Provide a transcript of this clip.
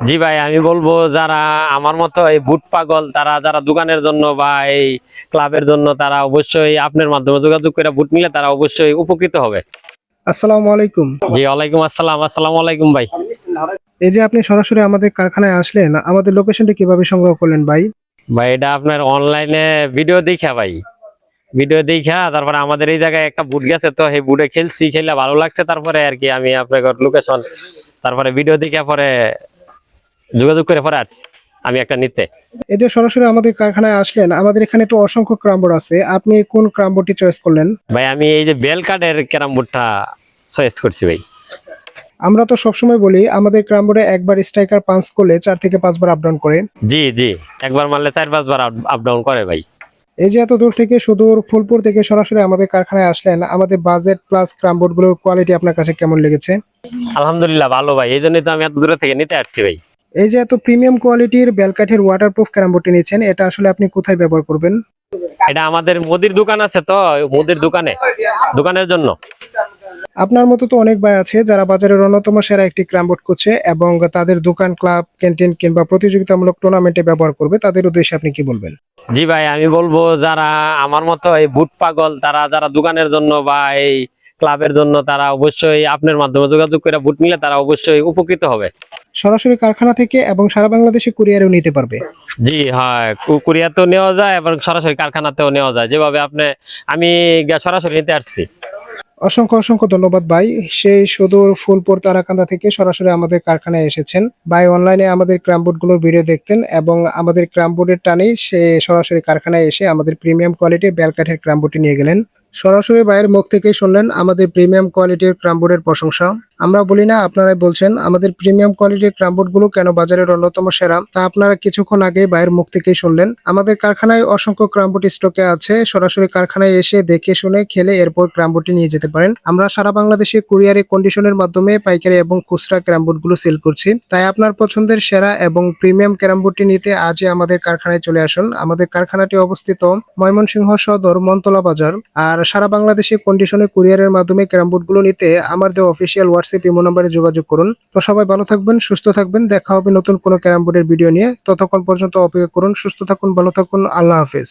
জি ভাই, আমি বলবো যারা আমার মতো এই বুট পাগল তারা যারা দোকানের জন্য বা এই ক্লাবের জন্য তারা অবশ্যই আপনার মাধ্যমে যোগাযোগ করে বুট নিলে তারা অবশ্যই উপকৃত হবে। আসসালামু আলাইকুম। জি ওয়ালাইকুম আসসালাম। আসসালামু আলাইকুম ভাই। এই যে আপনি সরাসরি আমাদের কারখানায় আসলেন, আমাদের লোকেশনটা কিভাবে সংগ্রহ করলেন ভাই? ভাই এটা আপনার অনলাইনে ভিডিও দেখা ভাই, ভিডিও দেখা তারপরে আমাদের এই জায়গায় একটা বুট গেছে, তো এই বুটে খেলছি, খেলে ভালো লাগছে, তারপরে আর কি আমি আপনার লোকেশন তারপরে ভিডিও দেখে পরে যোগাযোগ করে পরে আসছি আমি একটা নিতে। এই যে সরাসরি আমাদের কারখানায় আসলেন, আমাদের এখানে তো অসংখ্য ক্রামবোর্ড আছে। আপনি কোন ক্রামবোর্ডটি চয়েস করলেন? ভাই আমি এই যে বেল কার্ডের ক্যারাম বোর্ডটা চয়েস করছি ভাই। আমরা তো সবসময় বলি আমাদের ক্রামবোর্ডে একবার স্ট্রাইকার পাঞ্চ করলে 4 থেকে 5 বার আপ ডাউন করে। জি জি, একবার মারলে 4-5 বার আপ ডাউন করে ভাই। এই যে এত দূর থেকে সুদূর ফুলপুর থেকে সরাসরি আমাদের কারখানায় আসলেন, আমাদের বাজেট প্লাস ক্রামবোর্ডগুলোর কোয়ালিটি আপনার কাছে কেমন লেগেছে? আলহামদুলিল্লাহ ভালো ভাই, এই জন্যই তো আমি এত দূরে থেকে নিতে আসছি ভাই। এই যে এত প্রিমিয়াম কোয়ালিটির বেলকাঠের ওয়াটারপ্রুফ ক্রামবোর্ডটি নিচ্ছেন, এটা আসলে আপনি কোথায় ব্যবহার করবেন? এটা আমাদের মুদির দোকান আছে, তো মুদির দোকানের জন্য। আপনার মতো তো অনেক ভাই আছে যারা বাজারের অন্যতম সেরা একটি ক্রামবোর্ড খুঁজছে এবং তাদের দোকান, ক্লাব, ক্যান্টিন কিংবা প্রতিযোগিতামূলক টুর্নামেন্টে ব্যবহার করবে, তাদের উদ্দেশ্যে আপনি কি বলবেন? জি ভাই, আমি বলবো যারা আমার মতো এই বুট পাগল তারা যারা দোকানের জন্য বা এই ক্লাবের জন্য তারা অবশ্যই আপনার মাধ্যমে যোগাযোগ করে বুট নিলে তারা অবশ্যই উপকৃত হবে। সরাসরি কারখানা থেকে এবং সারা বাংলাদেশে কুরিয়ারেও নিতে পারবে। জি হ্যাঁ, কুরিয়াতেও নেওয়া যায় এবং সরাসরি কারখানাতেও নেওয়া যায়, যেভাবে আমি সরাসরি নিতে আসছি। অসংখ্য অসংখ্য ধন্যবাদ ভাই। সেই সুদূর ফুলপুর তারাকান্দা থেকে সরাসরি আমাদের কারখানায় এসেছেন। ভাই অনলাইনে আমাদের ক্রামবোর্ড গুলোর ভিডিও দেখতেন এবং আমাদের ক্রামবোর্ডের টানেই সে সরাসরি কারখানায় এসে আমাদের প্রিমিয়াম কোয়ালিটির বেলকাঠের ক্রামবোর্ডটি নিয়ে গেলেন। সরাসরি ভাইয়ের মুখ থেকেই শুনলেন আমাদের প্রিমিয়াম কোয়ালিটির ক্রামবোর্ডের প্রশংসা। আমরা বলি না, আপনারাই বলছেন আমাদের প্রিমিয়াম কোয়ালিটির ক্রামবোর্ড গুলো কেন বাজারের অন্যতম সেরা, তা আপনারা কিছুক্ষণ আগে ভাইয়ের মুখ থেকেই শুনলেন। আমাদের কারখানায় অসংখ্য ক্রামবোর্ড স্টকে আছে, সরাসরি কারখানায় এসে দেখে শুনে খেলে এরপর ক্রামবোর্ডটি নিয়ে যেতে পারেন। আমরা সারা বাংলাদেশে কুরিয়ারে কন্ডিশনের মাধ্যমে পাইকারি এবং খুচরা ক্যারামবোর্ড গুলো সেল করছি। তাই আপনার পছন্দের সেরা এবং প্রিমিয়াম ক্যারামবোর্ডটি নিতে আজই আমাদের কারখানায় চলে আসুন। আমাদের কারখানাটি অবস্থিত ময়মনসিংহ সদর মনতলা বাজার। আর সারা বাংলাদেশে কন্ডিশনে কুরিয়ারের মাধ্যমে ক্যারামবোর্ড গুলো নিতে আমার দেওয়া অফিসিয়াল হোয়াটসঅ্যাপ ইমো নম্বরে যোগাযোগ করুন। তো সবাই ভালো থাকবেন, সুস্থ থাকবেন, দেখা হবে নতুন কোনো ক্যারামবোর্ডের ভিডিও নিয়ে। ততক্ষণ পর্যন্ত অপেক্ষা করুন। সুস্থ থাকুন, ভালো থাকুন, আল্লাহ হাফেজ।